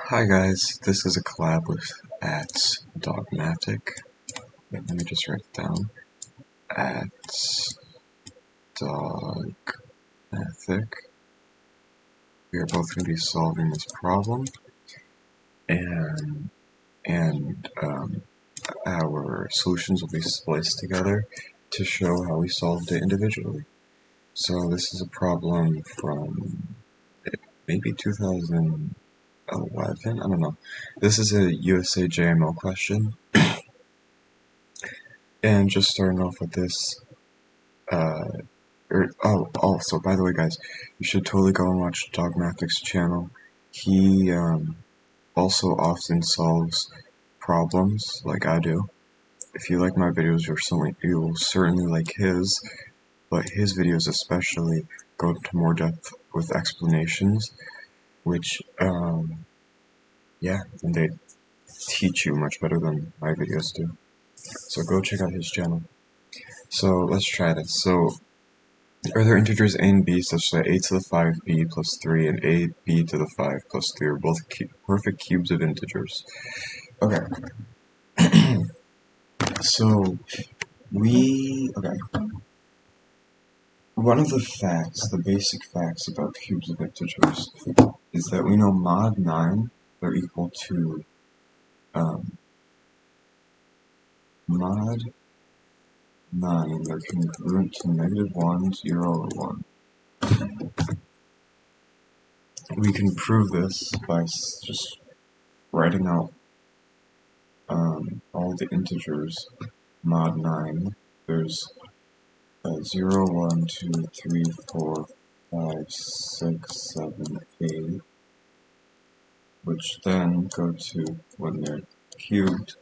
Hi guys, this is a collab with @dogmatic. Let me just write it down. @dogmatic. We are both going to be solving this problem, and our solutions will be spliced together to show how we solved it individually. So this is a problem from maybe 2011. I don't know. This is a USA JML question. And just starting off with this, also, by the way, guys, you should totally go and watch Dogmatic's channel. He also often solves problems like I do. If you like my videos, you'll certainly like his, but his videos especially go into more depth with explanations, which, yeah, and they teach you much better than my videos do. So go check out his channel. So let's try this. So are there integers a and b such that a to the 5b plus 3 and ab to the 5 plus 3 are both perfect cubes of integers? Okay. So one of the facts, the basic facts about cubes of integers is that we know mod 9 are equal to mod 9, they're congruent to -1, 0, or 1. We can prove this by just writing out all the integers mod 9. There's 0, 1, 2, 3, 4, 5, 6, 7, 8, which then go to, when they're cubed,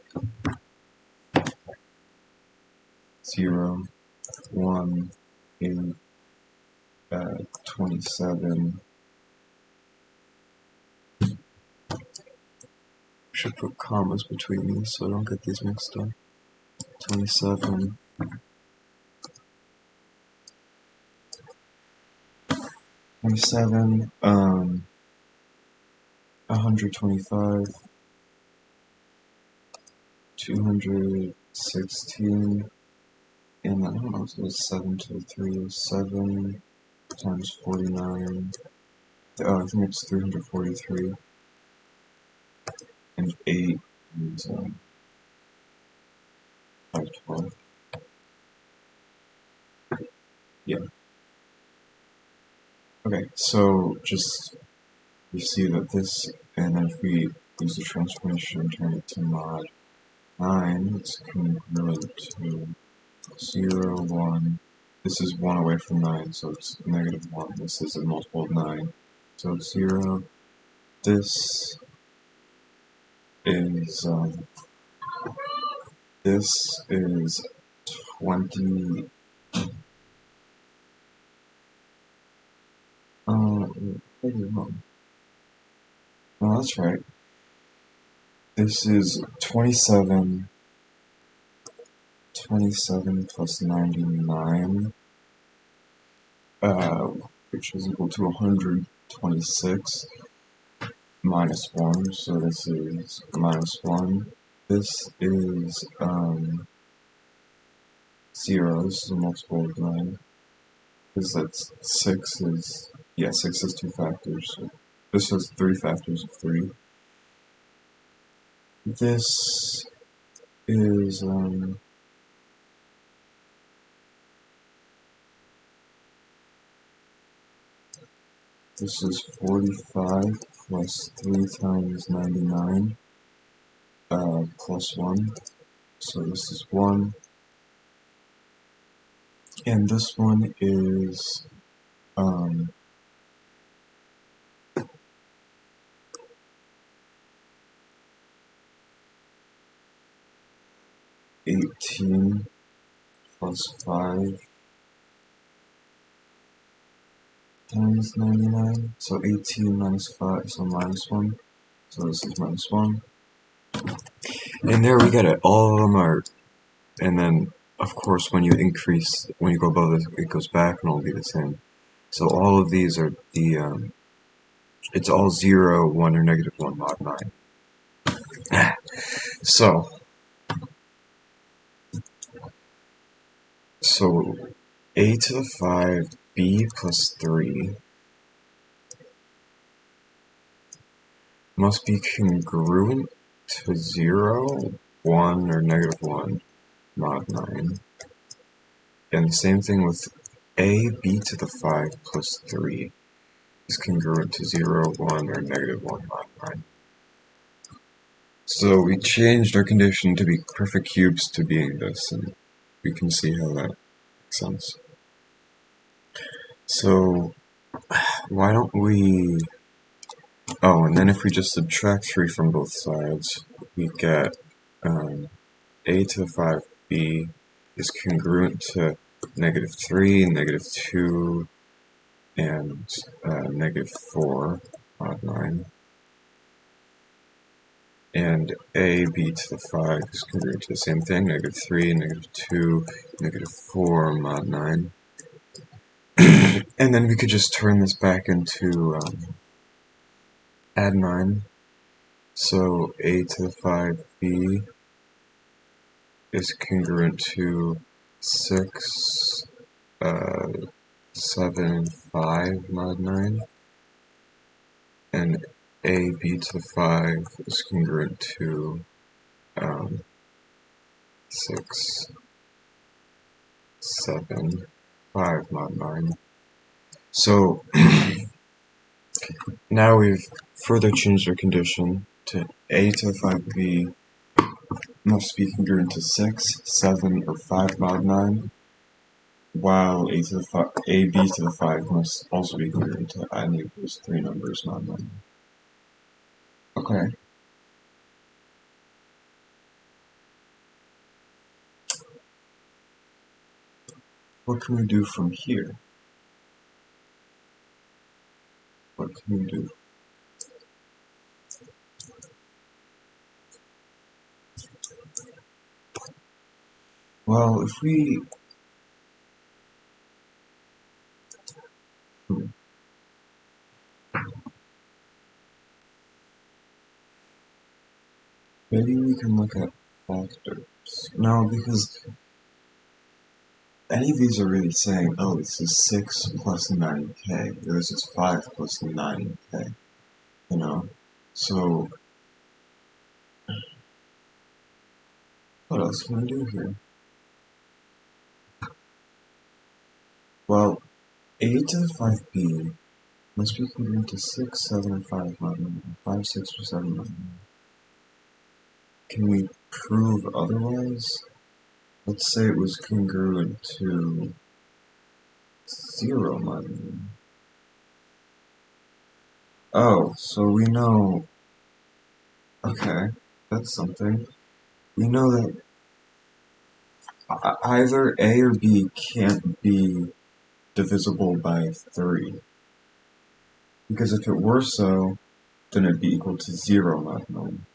0, 1, 8, 27. Should put commas between these so I don't get these mixed up. 27. 125, 216, and I don't know if it was 7 to the 3 is 7 times 49. I think it's 343. And 8 is 512. Yeah. Okay, so just we see that this, and then if we use the transformation and turn it to mod 9, it's congruent to 0, 1. This is 1 away from 9, so it's -1. This is a multiple of 9, so it's 0. This is 20. Oh, that's right. This is 27 plus 99, which is equal to 126 minus 1, so this is minus 1. This is 0, this is a multiple of 9, because that's 6 is, yeah, 6 is 2 factors, so this is 3 factors of 3. This is, this is 45 plus 3 times 99, plus 1, so this is 1. And this one is, 18 plus 5 times 99, so 18 minus 5, so minus 1, so this is minus 1. And there we get it, all of them are, and then, of course, when you go above this, it goes back and it'll be the same. So all of these are the It's all 0, 1, or negative 1 mod 9. So a to the 5 b plus 3 must be congruent to 0, 1, or negative 1 mod 9. And the same thing with a b to the 5 plus 3 is congruent to 0, 1, or negative 1 mod 9. So we changed our condition to be perfect cubes to being this, and we can see how that makes sense. So why don't we... Oh, and then if we just subtract 3 from both sides, we get a to the 5b is congruent to negative 3, negative 2, and negative 4 mod 9. And a b to the 5 is congruent to the same thing, negative 3, negative 2, negative 4 mod 9. And then we could just turn this back into add 9. So a to the 5b is congruent to 6, 7, 5 mod 9. And a b to the 5 is congruent to 6, 7, 5 mod 9. So now we've further changed our condition to a to the 5b must be congruent to 6, 7, or 5 mod 9, while a b to the 5 must also be congruent to any of those 3 numbers mod 9. Okay. What can we do from here? What can we do? Well, if we... Maybe we can look at factors. No, because any of these are really saying, oh, this is 6 plus 9k, or this is 5 plus 9k, you know? So, what else can we do here? Well, a to the 5b must be congruent to 6, 7, and 5 mod 9, 5, 6, or 7 mod 9. Can we prove otherwise? Let's say it was congruent to 0 mod 9. Oh, so we know... Okay, that's something. We know that either a or b can't be divisible by 3. Because if it were so, then it'd be equal to 0 mod 9.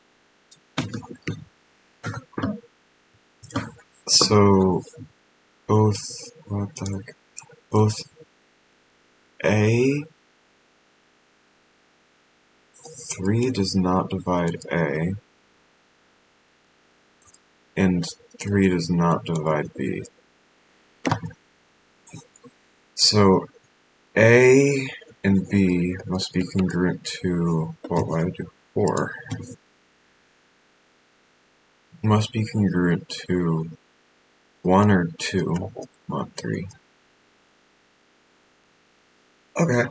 So, both a 3 does not divide a, and 3 does not divide b. So a and b must be congruent to, what would I do? 4. Must be congruent to 1 or 2 mod 3. Okay.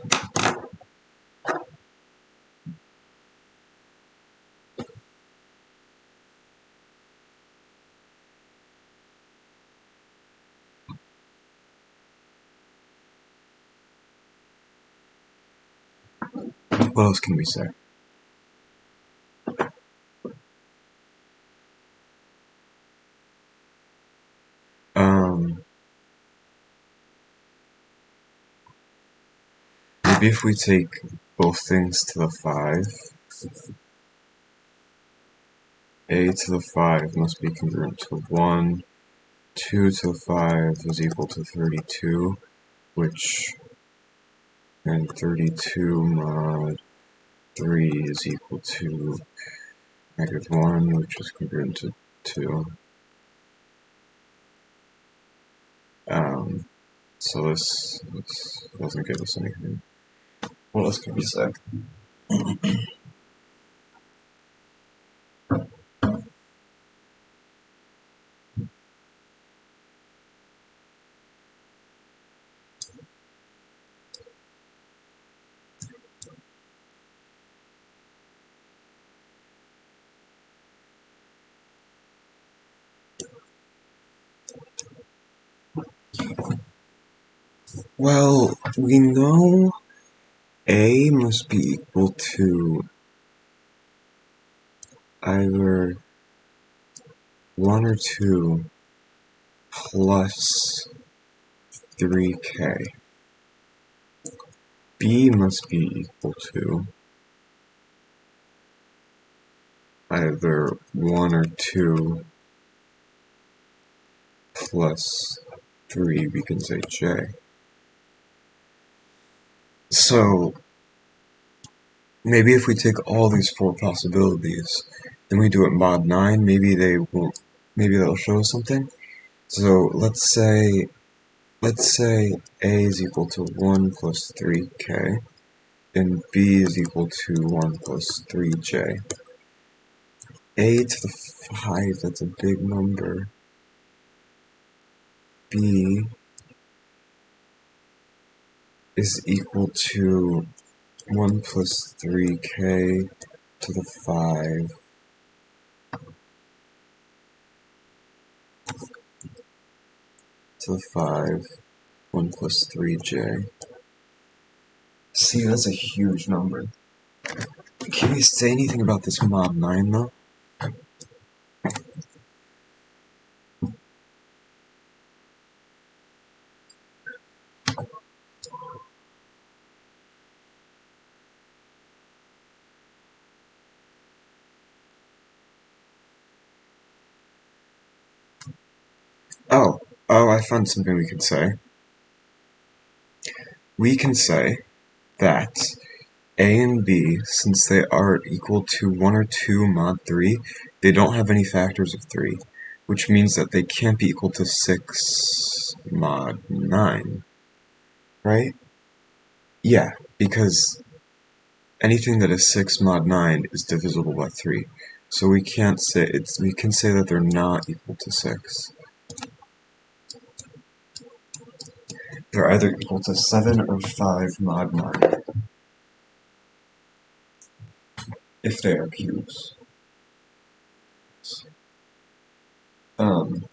What else can we say? Maybe if we take both things to the 5, a to the 5 must be congruent to 1, 2 to the 5 is equal to 32, which, and 32 mod 3 is equal to -1, which is converted to 2. So this doesn't give us anything. What else can we say? Well, we know A must be equal to either 1 or 2 plus 3k. B must be equal to either 1 or 2 plus 3, we can say j. So, maybe if we take all these 4 possibilities, then we do it mod 9, maybe they'll show us something. So, let's say A is equal to 1 plus 3k, and B is equal to 1 plus 3j. A to the 5, that's a big number. B is equal to 1 plus 3k to the 5 to the 5, 1 plus 3j. See, that's a huge number. Can we say anything about this mod 9 though? Oh, I found something we can say. We can say that A and B, since they are equal to 1 or 2 mod 3, they don't have any factors of 3, which means that they can't be equal to 6 mod 9, right? Yeah, because anything that is 6 mod 9 is divisible by 3, so we can say that they're not equal to 6. They're either equal to 7 or 5 mod 9, if they are cubes. Um,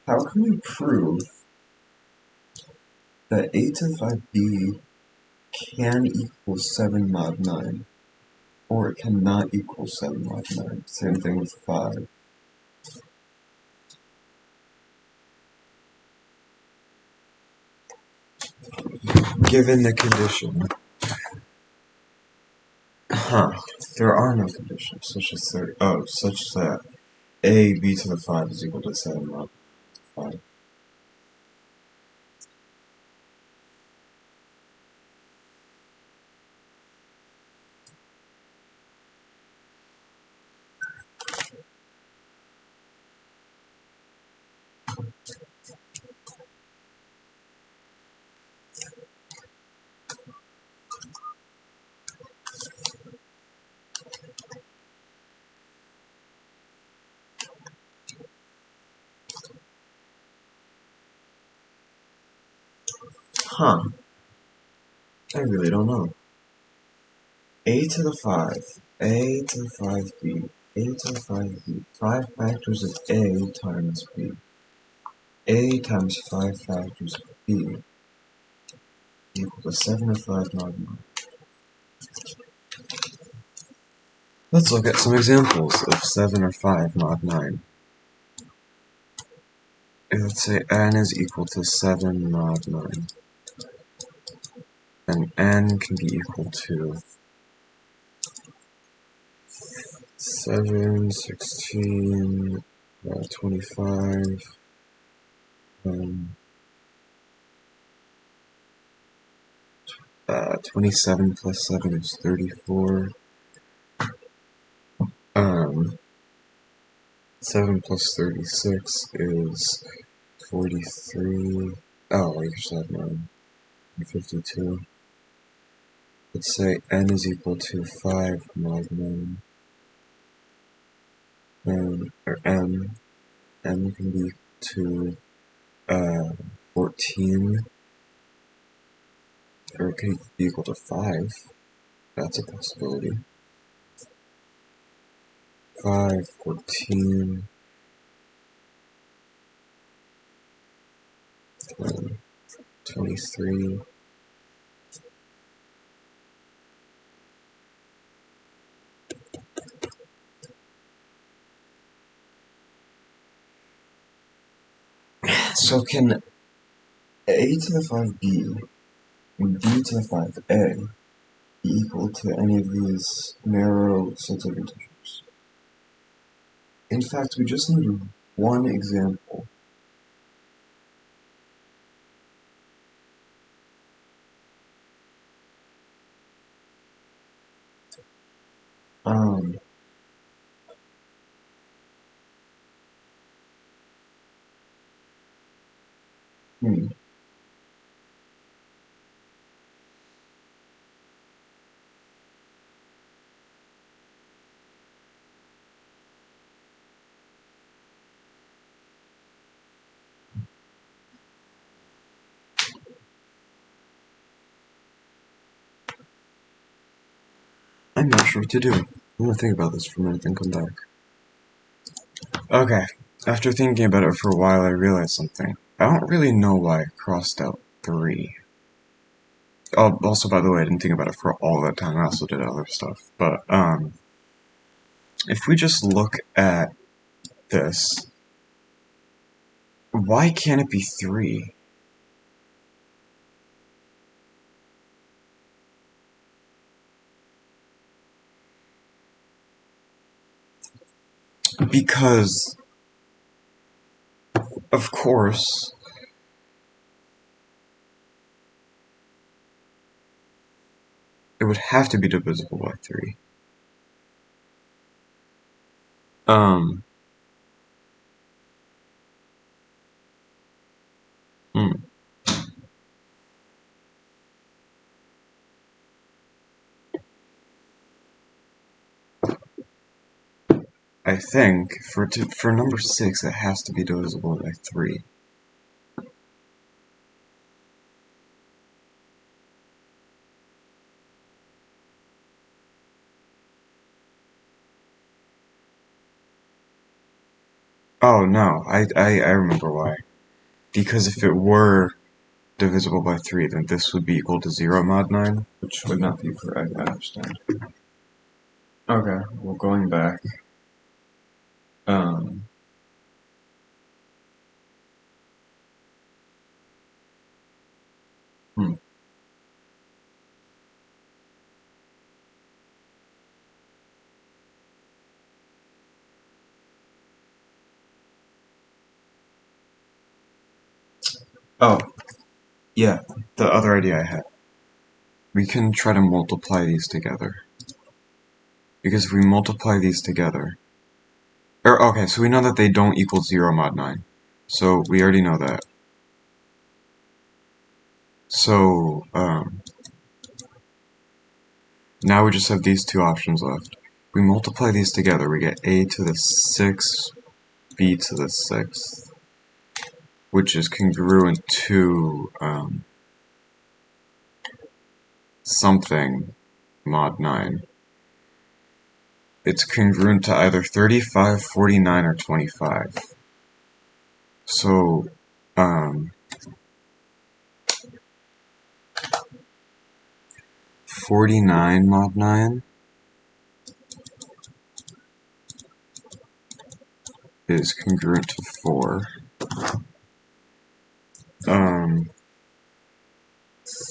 How can we prove that a to the 5b can equal 7 mod 9, or it cannot equal 7 mod 9? Same thing with 5. Given the condition. There are no conditions, such that a b to the 5 is equal to 7 mod 5. I really don't know. A to the 5, a to the 5b, a to the 5b, 5 factors of a times b. A times 5 factors of B equal to 7 or 5 mod 9. Let's look at some examples of 7 or 5 mod 9. Let's say n is equal to 7 mod 9. And n can be equal to 7, 16, 25, 27 plus 7 is 34. 7 plus 36 is 43. Oh, I just have 9. 52. Let's say n is equal to 5 mod 9. Or n can be to 14, or it could be equal to 5. That's a possibility. 5, 14, 23. So can a to the 5b and b to the 5a be equal to any of these narrow sets of integers? In fact, we just need one example. I'm not sure what to do. I'm gonna think about this for a minute and come back. Okay, after thinking about it for a while, I realized something. I don't really know why I crossed out 3. Oh, also, by the way, I didn't think about it for all that time. I also did other stuff. But, if we just look at this, why can't it be 3? Because, of course, it would have to be divisible by 3. I think, for number 6, it has to be divisible by 3. Oh, no, I remember why. Because if it were divisible by 3, then this would be equal to 0 mod 9, which would not be correct, I understand. Okay, well, going back. Oh, yeah, the other idea I had. We can try to multiply these together. Because if we multiply these together... okay, so we know that they don't equal 0 mod 9. So, we already know that. So, now we just have these two options left. We multiply these together, we get a to the 6th, b to the 6th, which is congruent to something mod 9. It's congruent to either 35, 49, or 25. So um, 49 mod 9 is congruent to 4.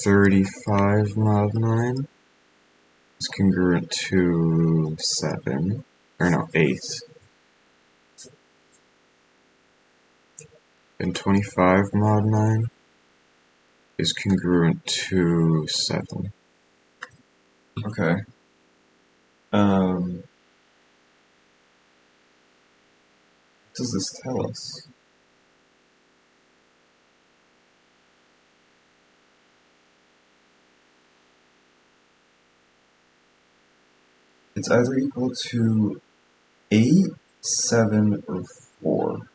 35 mod 9 is congruent to 7. Or no, 8. And 25 mod 9 is congruent to 7. Okay. What does this tell us? It's either equal to 8, 7, or 4.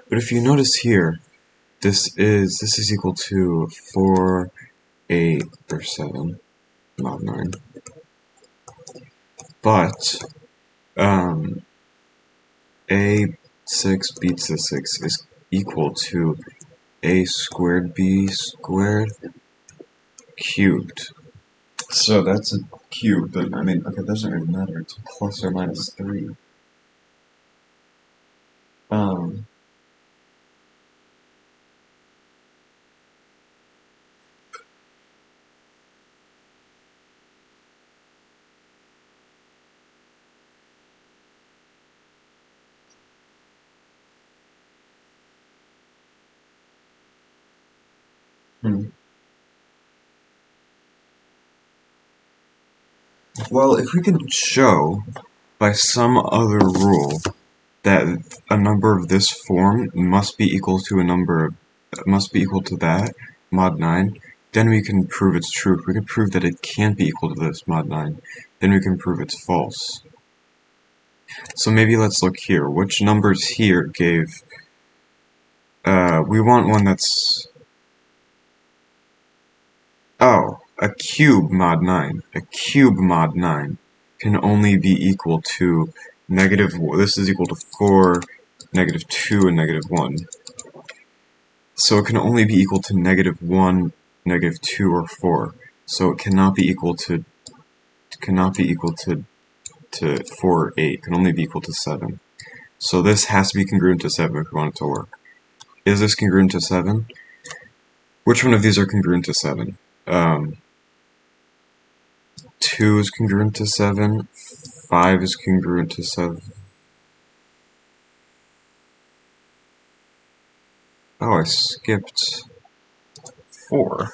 But if you notice here, this is equal to 4, 8, or 7, not 9. But a6 beats a 6 is equal to a squared b squared cubed. So that's a cube, but I mean, okay, it doesn't really matter. It's plus or minus 3. Well, if we can show by some other rule that a number of this form must be equal to a number must be equal to that mod 9, then we can prove it's true. If we can prove that it can't be equal to this mod 9, then we can prove it's false. So maybe let's look here. Which numbers here gave we want one that's a cube mod 9. A cube mod 9 can only be equal to negative, this is equal to 4, negative 2, and negative 1. So it can only be equal to negative 1, negative 2, or 4. So it cannot be equal to 4 or 8. It can only be equal to 7. So this has to be congruent to 7 if we want it to work. Is this congruent to 7? Which one of these are congruent to 7? 2 is congruent to 7. 5 is congruent to 7. Oh, I skipped 4.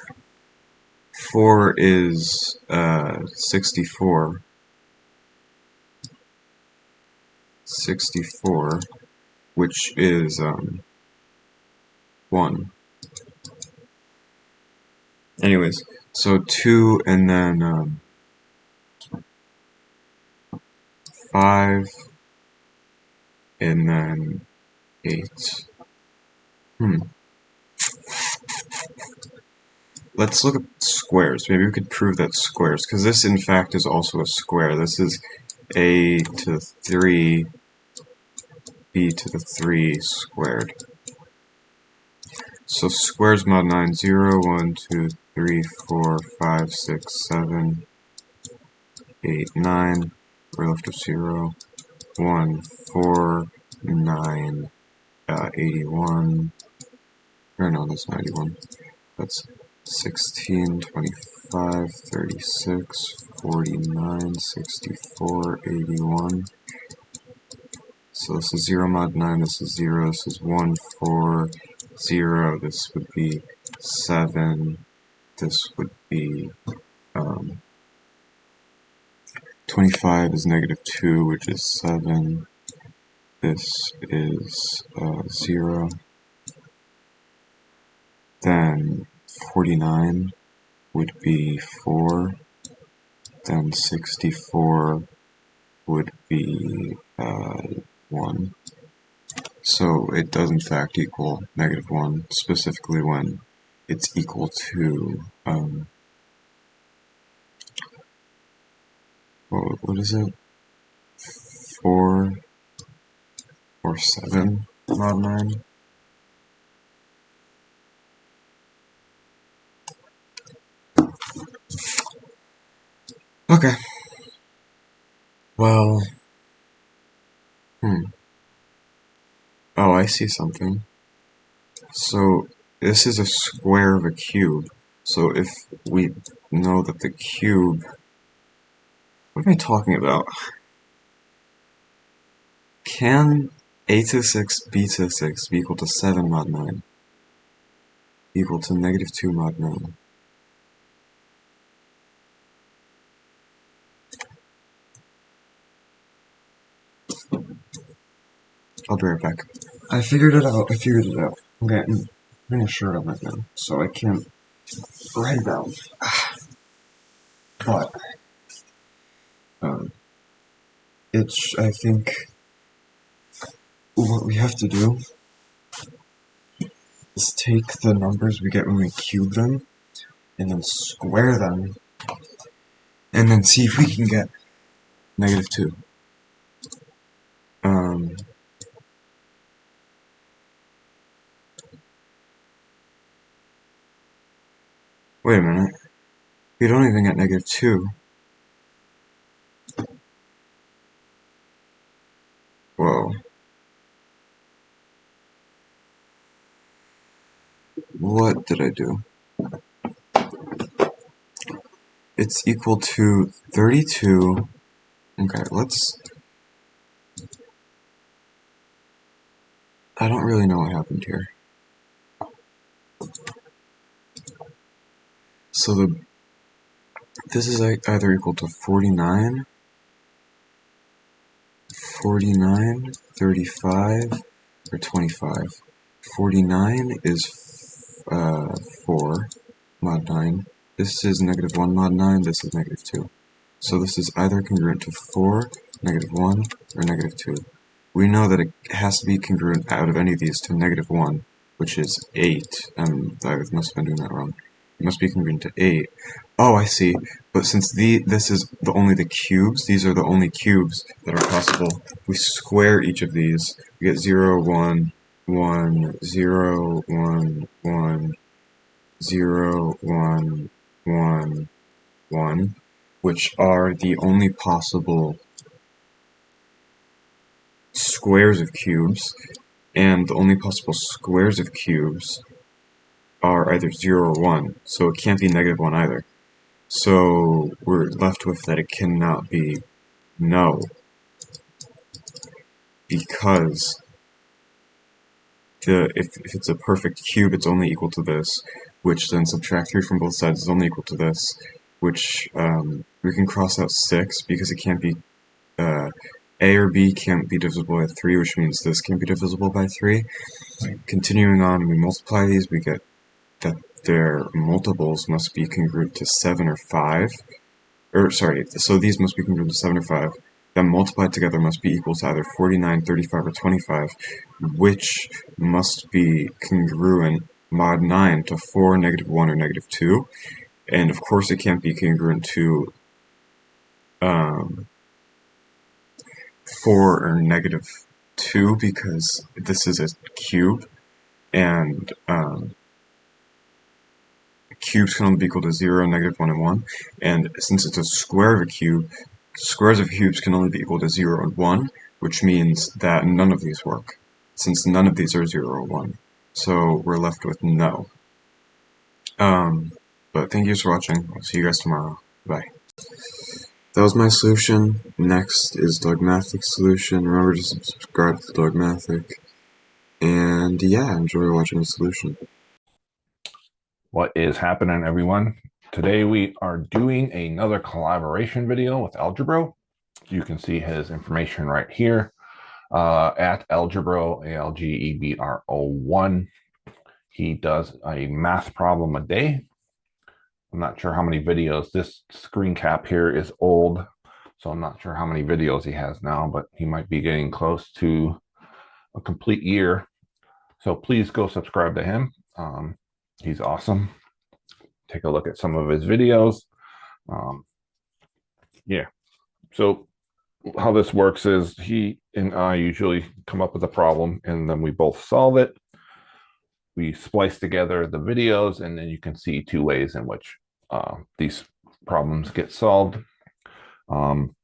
4 is 64. 64, which is 1. Anyways, so 2 and then 5 and then 8. Let's look at squares. Maybe we could prove that squares, because this in fact is also a square. This is a to the 3, b to the 3 squared. So squares mod 9, 0, 1, 2, 3, 4, 5, 6, 7, 8, 9. We're left with 0, 1, 4, 9, 81. Or no, that's not 81. That's 16, 25, 36, 49, 64, 81. So this is 0 mod 9, this is 0, this is 1, 4, 0, this would be 7, this would be 25 is negative 2, which is 7, this is 0, then 49 would be 4, then 64 would be 1. So it does in fact equal -1, specifically when it's equal to, what is it? 4 or 7 mod 9? Okay. Well, oh, I see something. So this is a square of a cube. So if we know that the cube... What am I talking about? Can a to 6 b to 6 be equal to 7 mod 9? Equal to -2 mod 9? I'll be right back. I figured it out. Okay, I'm putting a shirt on right now, so I can't write it down. But, I think, what we have to do is take the numbers we get when we cube them, and then square them, and then see if we can get -2. Wait a minute. We don't even get -2. Whoa. What did I do? It's equal to 32. Okay, I don't really know what happened here. So this is either equal to 49, 35, or 25. 49 is 4 mod 9. This is -1 mod 9, this is -2. So this is either congruent to 4, -1, or -2. We know that it has to be congruent out of any of these to -1, which is 8. I must have been doing that wrong. It must be congruent to 8. Oh, I see. But since this is only the cubes, these are the only cubes that are possible. We square each of these. We get 0, 1, 1, 0, 1, 1, 0, 1, 1, 1, which are the only possible squares of cubes, and the only possible squares of cubes are either 0 or 1, so it can't be -1 either. So we're left with that it cannot be no, because if it's a perfect cube, it's only equal to this, which then subtract 3 from both sides is only equal to this, which we can cross out 6 because it can't be A or B can't be divisible by 3, which means this can't be divisible by 3. Continuing on, we multiply these, we get that their multiples must be congruent to 7 or 5. So these must be congruent to 7 or 5. Then multiplied together must be equal to either 49, 35, or 25, which must be congruent mod 9 to 4, -1, or -2. And of course it can't be congruent to 4 or -2 because this is a cube, and cubes can only be equal to 0, -1, and 1. And since it's a square of a cube, squares of cubes can only be equal to 0 and 1, which means that none of these work, since none of these are 0 or 1. So we're left with no. But thank you for watching. I'll see you guys tomorrow. Bye. That was my solution. Next is dogmatic solution. Remember to subscribe to dogmatic. And yeah, enjoy watching the solution. What is happening, everyone? Today we are doing another collaboration video with Algebro. You can see his information right here at Algebro, ALGEBRO1. He does a math problem a day. I'm not sure how many videos. This screen cap here is old, so I'm not sure how many videos he has now, but he might be getting close to a complete year. So please go subscribe to him. He's awesome. Take a look at some of his videos. Yeah. So how this works is he and I usually come up with a problem and then we both solve it. We splice together the videos and then you can see two ways in which these problems get solved. Often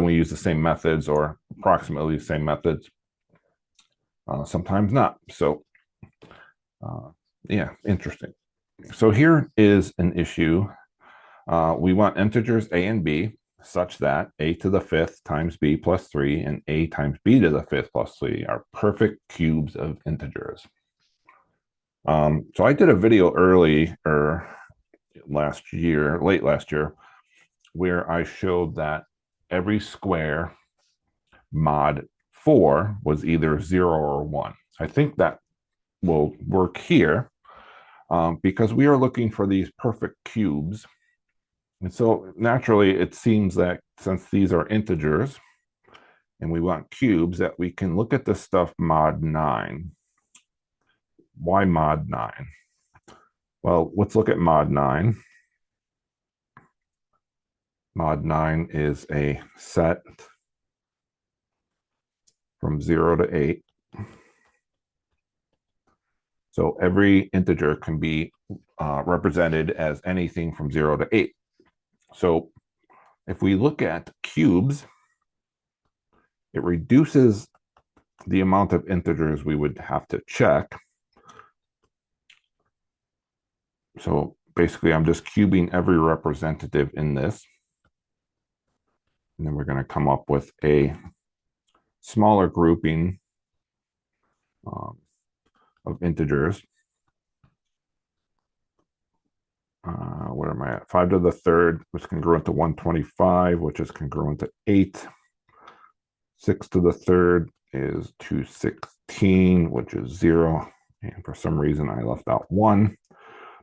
we use the same methods or approximately the same methods. Sometimes not. So yeah, interesting. So here is an issue. We want integers a and b such that a to the fifth times b plus 3 and a times b to the fifth plus 3 are perfect cubes of integers. So I did a video late last year, where I showed that every square mod 4 was either 0 or 1. I think that will work here because we are looking for these perfect cubes. And so naturally, it seems that since these are integers and we want cubes, that we can look at this stuff mod 9. Why mod 9? Well, let's look at mod 9. Mod 9 is a set from 0 to 8. So every integer can be represented as anything from 0 to 8. So if we look at cubes, it reduces the amount of integers we would have to check. So basically, I'm just cubing every representative in this. And then we're going to come up with a smaller grouping of integers. Where am I at? 5 to the third, which is congruent to 125, which is congruent to 8. 6 to the third is 216, which is 0. And for some reason, I left out 1.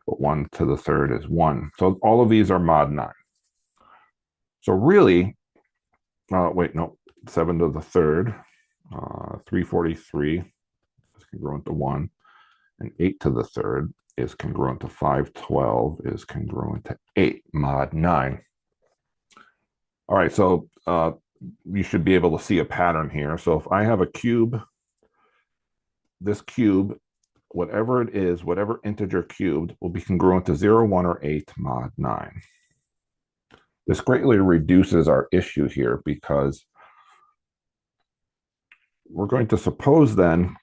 But 1 to the third is 1. So all of these are mod 9. So really, 7 to the third, 343 is congruent to 1. And 8 to the third is congruent to 512 is congruent to 8, mod 9. All right, so you should be able to see a pattern here. So if I have a cube, this cube, whatever it is, whatever integer cubed, will be congruent to 0, 1, or 8 mod 9. This greatly reduces our issue here because we're going to suppose then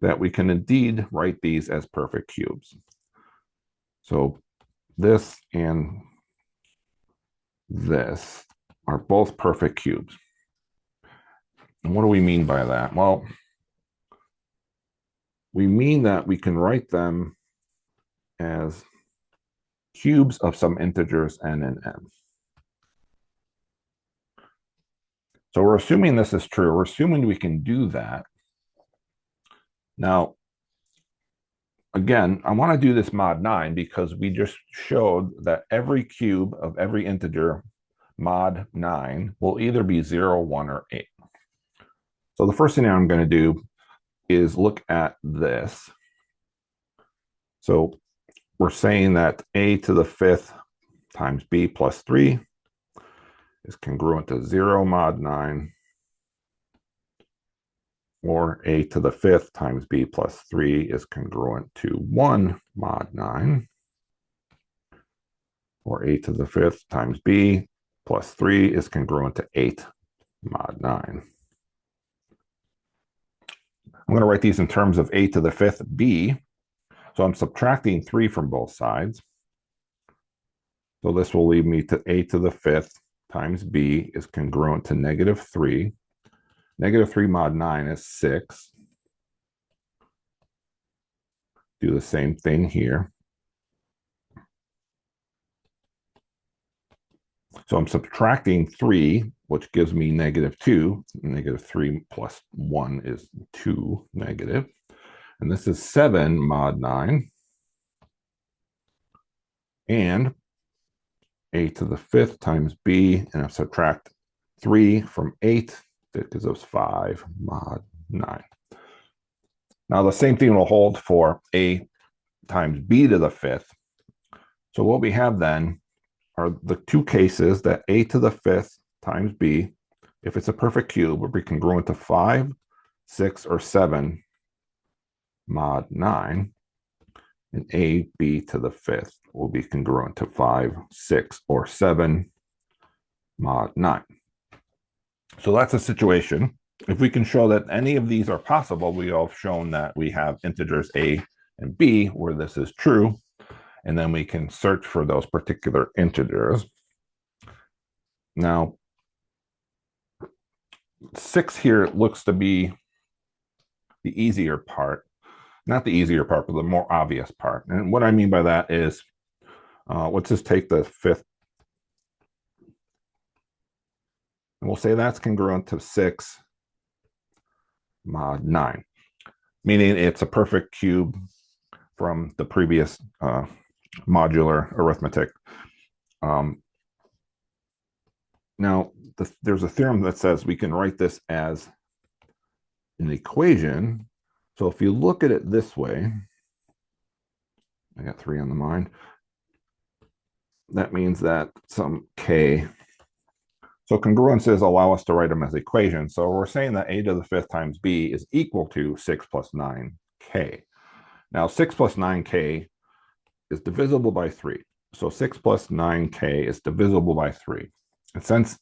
that we can indeed write these as perfect cubes. So this and this are both perfect cubes. And what do we mean by that? Well, we mean that we can write them as cubes of some integers n and m. So we're assuming this is true. We're assuming we can do that. Now, again, I want to do this mod 9 because we just showed that every cube of every integer mod 9 will either be 0, 1, or 8. So the first thing I'm going to do is look at this. So we're saying that a to the fifth times b plus 3 is congruent to 0 mod 9, or a to the fifth times b plus 3 is congruent to 1 mod 9, or a to the fifth times b plus 3 is congruent to 8 mod 9. I'm going to write these in terms of a to the fifth b. So I'm subtracting 3 from both sides. So this will leave me to a to the fifth times b is congruent to negative 3. Negative 3 mod 9 is 6. Do the same thing here. So I'm subtracting 3, which gives me negative 2. Negative 3 plus 1 is 2 negative. And this is 7 mod 9. And a to the fifth times b, and I subtract 3 from 8, because it was 5 mod 9. Now the same thing will hold for a times b to the fifth. So what we have then are the two cases that a to the fifth times b, if it's a perfect cube, would be congruent to 5, 6, or 7 mod 9, and a b to the fifth will be congruent to 5, 6, or 7 mod 9. So that's a situation. If we can show that any of these are possible, we have shown that we have integers a and b where this is true, and then we can search for those particular integers. Now, 6 here looks to be the easier part. Not the easier part, but the more obvious part. And what I mean by that is, let's just take the fifth. And we'll say that's congruent to 6 mod 9, meaning it's a perfect cube from the previous modular arithmetic. Now, there's a theorem that says we can write this as an equation. So if you look at it this way, I got 3 on the mind. That means that some k. So congruences allow us to write them as equations. So we're saying that a to the fifth times b is equal to 6 plus 9k. Now 6 plus 9k is divisible by 3. So 6 plus 9k is divisible by 3. And since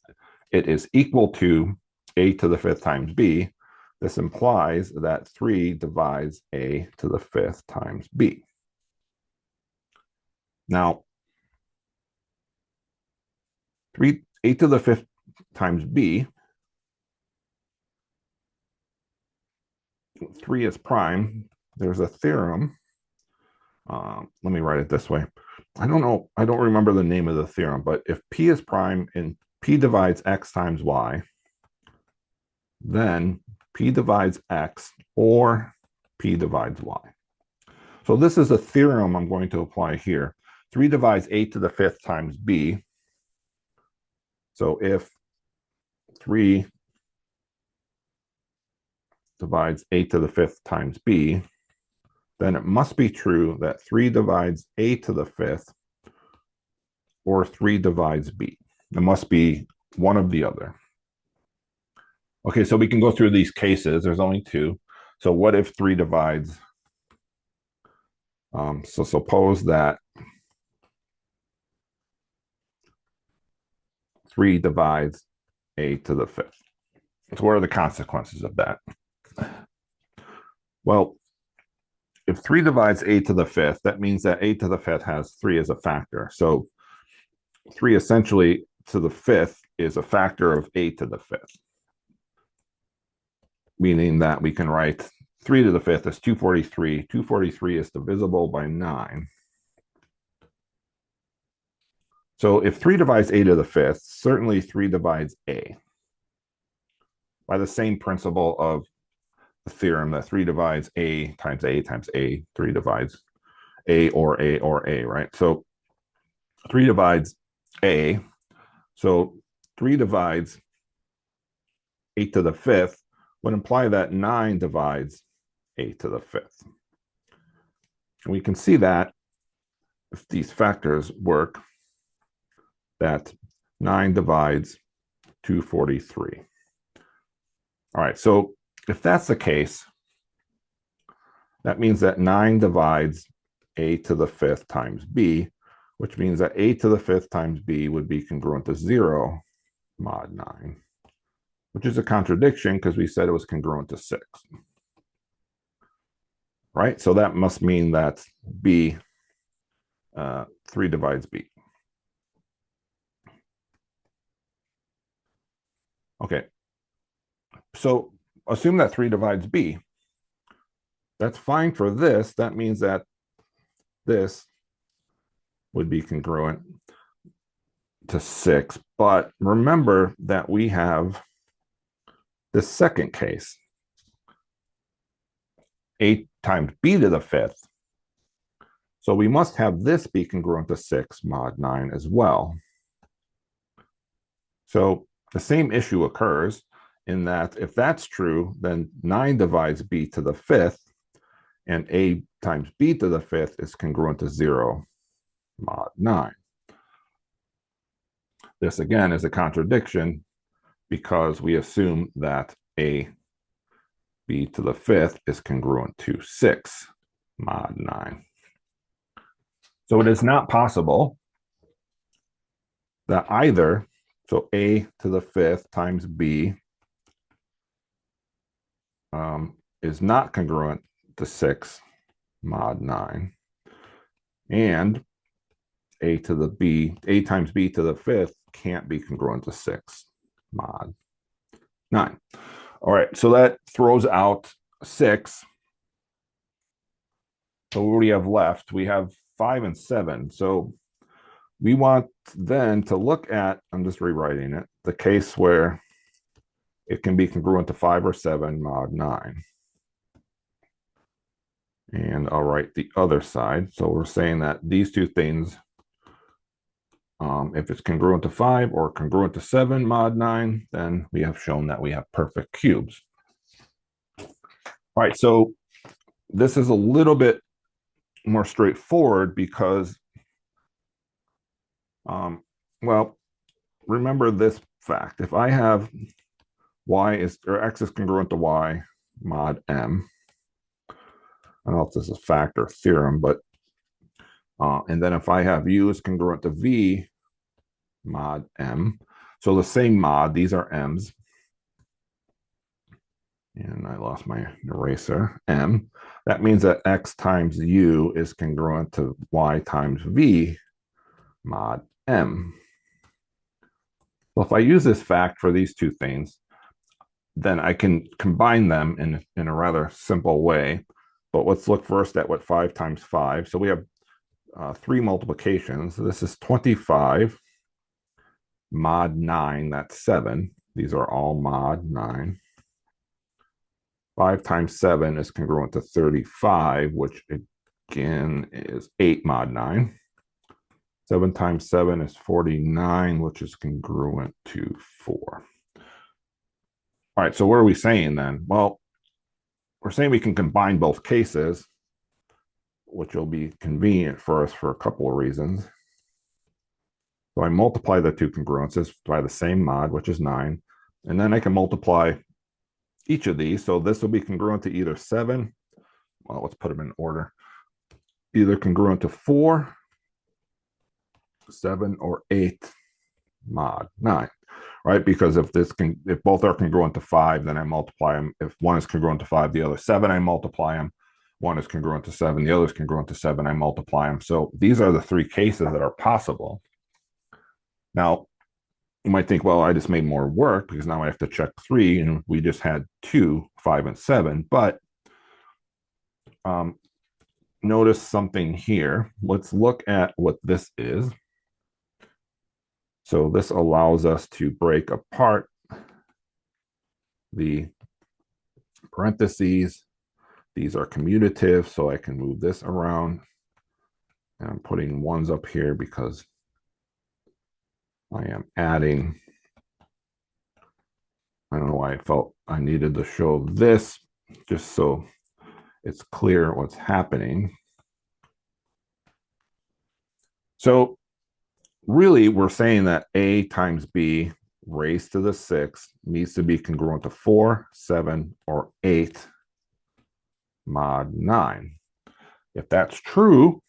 it is equal to a to the fifth times b, this implies that 3 divides a to the fifth times b. Now, a to the fifth times b, 3 is prime. There's a theorem. Let me write it this way. I don't remember the name of the theorem, but if p is prime and p divides x times y, then p divides x or p divides y. So this is a theorem I'm going to apply here. 3 divides a to the fifth times b. So if 3 divides a to the fifth times b, then it must be true that 3 divides a to the fifth or 3 divides b. It must be one of the other. Okay, so we can go through these cases. There's only 2. So what if 3 divides? So suppose that 3 divides a to the fifth. So what are the consequences of that? Well, if 3 divides a to the fifth, that means that a to the fifth has 3 as a factor. So 3 essentially to the fifth is a factor of a to the fifth, meaning that we can write 3 to the fifth as 243. 243 is divisible by 9. So if 3 divides a to the fifth, certainly 3 divides a. By the same principle of the theorem that 3 divides a times a times a, 3 divides a or a or a, right? So 3 divides a. So 3 divides a to the fifth would imply that 9 divides a to the fifth. And we can see that if these factors work, that 9 divides 243. All right, so if that's the case, that means that 9 divides a to the fifth times b, which means that a to the fifth times b would be congruent to 0 mod 9, which is a contradiction because we said it was congruent to 6. Right, so that must mean that b, 3 divides b. Okay, so assume that 3 divides b. That's fine for this. That means that this would be congruent to 6. But remember that we have the second case, a times b to the fifth. So we must have this be congruent to 6 mod 9 as well. So the same issue occurs in that if that's true, then 9 divides b to the 5th, and a times b to the 5th is congruent to 0 mod 9. This again is a contradiction because we assume that a b to the 5th is congruent to 6 mod 9. So it is not possible that either, so a to the 5th times b is not congruent to 6 mod 9, and a times b to the 5th can't be congruent to 6 mod 9. All right, so that throws out 6. So what do we have left? We have 5 and 7. So we want then to look at, I'm just rewriting it, the case where it can be congruent to 5 or 7 mod 9. And I'll write the other side. So we're saying that these two things, if it's congruent to 5 or congruent to 7 mod 9, then we have shown that we have perfect cubes. All right, so this is a little bit more straightforward because, well, remember this fact. If I have x is congruent to y mod m, I don't know if this is fact or theorem, but and then if I have u is congruent to v mod m, so the same mod, these are m's, and I lost my eraser, m, that means that x times u is congruent to y times v mod m. Well, if I use this fact for these two things, then I can combine them in a rather simple way. But let's look first at what 5 times 5. So we have 3 multiplications. This is 25 mod 9, that's 7. These are all mod 9. 5 times 7 is congruent to 35, which again is 8 mod 9. 7 times 7 is 49, which is congruent to 4. All right, so what are we saying then? Well, we're saying we can combine both cases, which will be convenient for us for a couple of reasons. So I multiply the two congruences by the same mod, which is 9, and then I can multiply each of these. So this will be congruent to either 7, well, let's put them in order, either congruent to 4, 7, or 8 mod 9, right? Because if both are congruent to 5, then I multiply them. If one is congruent to 5, the other 7, I multiply them. One is congruent to 7, the other is congruent to 7, I multiply them. So these are the 3 cases that are possible. Now, you might think, well, I just made more work because now I have to check 3, and we just had 2, 5, and 7. But notice something here. Let's look at what this is. So this allows us to break apart the parentheses. These are commutative, so I can move this around. And I'm putting 1s up here because I am adding. I don't know why I felt I needed to show this, just so it's clear what's happening. So really, we're saying that a times b raised to the 6th needs to be congruent to 4, 7, or 8 mod 9. If that's true,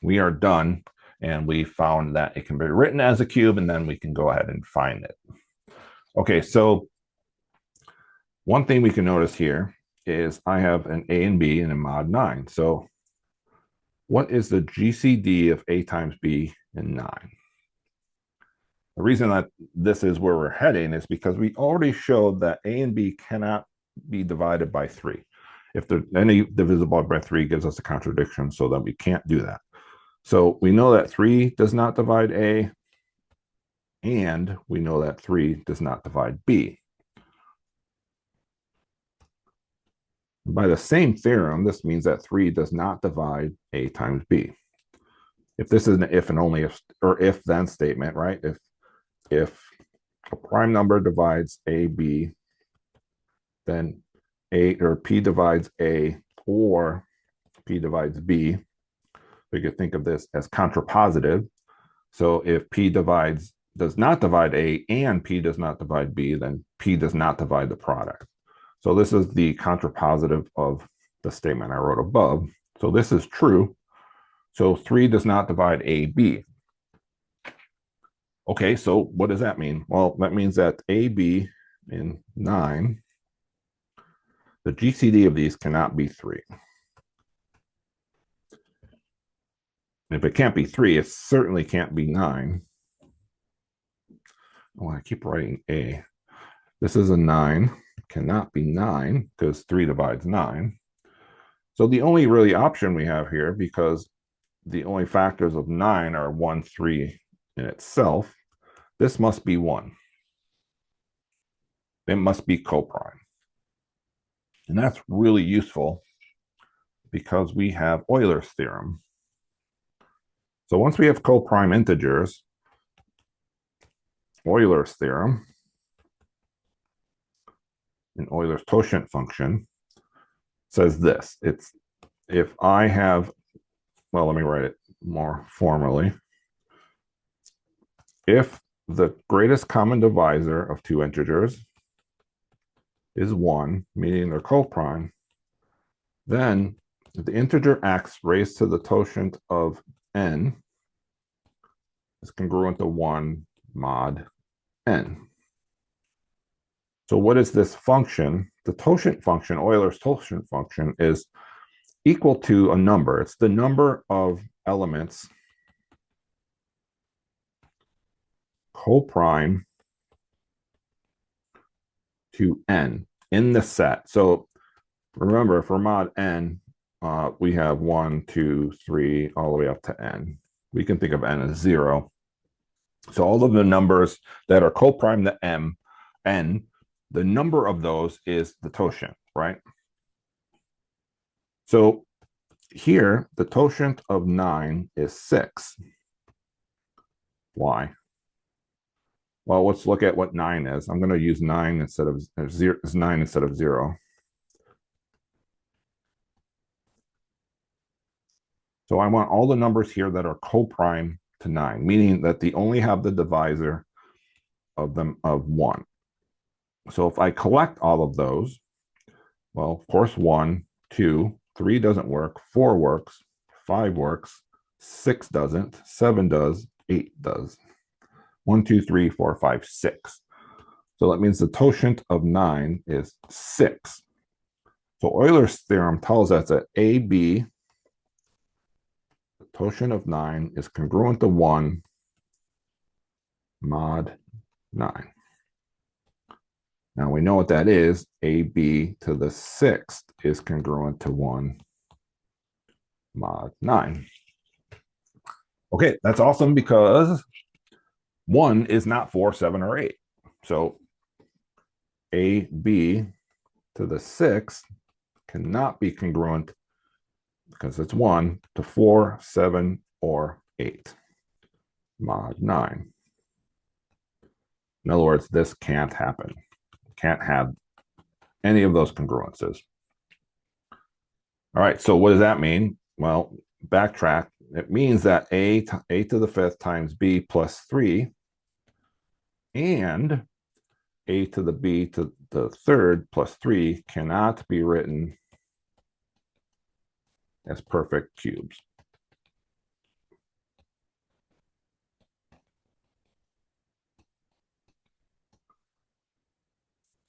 we are done, and we found that it can be written as a cube, and then we can go ahead and find it. Okay, so one thing we can notice here is I have an a and b in a mod 9. So what is the GCD of a times b in 9? The reason that this is where we're heading is because we already showed that a and b cannot be divided by 3. If there's any divisible by 3, gives us a contradiction, so that we can't do that. So we know that 3 does not divide a, and we know that 3 does not divide b. By the same theorem, this means that 3 does not divide a times b. If this is an if and only if, or if then statement, right? If a prime number divides ab, then A or P divides A or P divides B. We could think of this as contrapositive. So if P does not divide A and P does not divide B, then P does not divide the product. So this is the contrapositive of the statement I wrote above. So this is true. So 3 does not divide AB. Okay, so what does that mean? Well, that means that AB in 9, the GCD of these cannot be 3. If it can't be 3, it certainly can't be 9. Oh, I keep writing A. This is a 9. Cannot be 9 because 3 divides 9. So the only really option we have here, because the only factors of 9 are 1, 3 in itself, this must be 1. It must be coprime. And that's really useful because we have Euler's theorem. So once we have coprime integers, Euler's theorem, an Euler's totient function, says this. It's if I have, well, let me write it more formally. If the greatest common divisor of two integers is 1, meaning they're coprime, then the integer x raised to the totient of n is congruent to 1 mod n. So what is this function? The totient function, Euler's totient function, is equal to a number. It's the number of elements coprime to n in the set. So remember, for mod n, we have 1, 2, 3, all the way up to n. We can think of n as 0. So all of the numbers that are coprime to n, the number of those is the totient, right? So here, the totient of 9 is 6. Why? Well, let's look at what 9 is. I'm going to use 9 instead of 0. It's 9 instead of 0. So I want all the numbers here that are coprime to 9, meaning that they only have the divisor of them of 1. So if I collect all of those, well, of course, 1, 2, 3 doesn't work, 4 works, 5 works, 6 doesn't, 7 does, 8 does. 1, 2, 3, 4, 5, 6. So that means the totient of 9 is 6. So Euler's theorem tells us that AB, the totient of 9, is congruent to 1 mod 9. Now we know what that is. AB to the 6th is congruent to 1 mod 9. Okay, that's awesome because 1 is not 4, 7, or 8. So AB to the 6th cannot be congruent, because it's 1, to 4, 7, or 8 mod 9. In other words, this can't happen. Can't have any of those congruences. All right, so what does that mean? Well, backtrack. It means that a to the 5th times b plus 3 and a to the b to the 3rd plus 3 cannot be written as perfect cubes.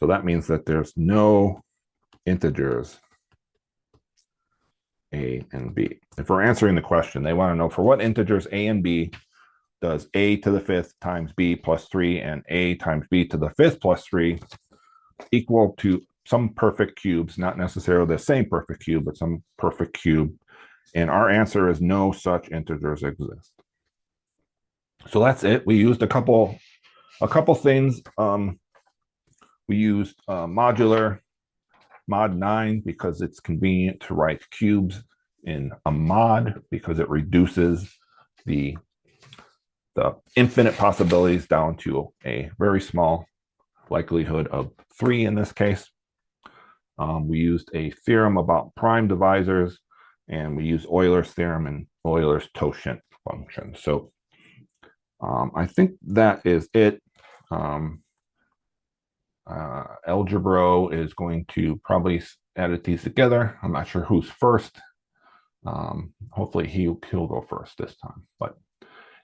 So that means that there's no integers a and b. If we're answering the question, they want to know for what integers a and b does a to the 5th times b plus 3 and a times b to the 5th plus 3 equal to some perfect cubes, not necessarily the same perfect cube, but some perfect cube. And our answer is no such integers exist. So that's it. We used a couple things. We used modular mod 9 because it's convenient to write cubes in a mod because it reduces the infinite possibilities down to a very small likelihood of 3 in this case. We used a theorem about prime divisors, and we used Euler's theorem and Euler's totient function. So I think that is it. Algebro is going to probably edit these together. I'm not sure who's first. Hopefully he'll go first this time. But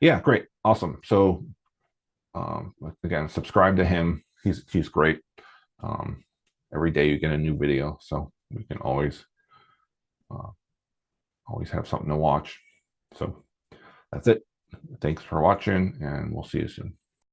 yeah, great, awesome. So again, subscribe to him. He's great. Every day you get a new video, so we can uh, always have something to watch. So that's it. Thanks for watching, and we'll see you soon.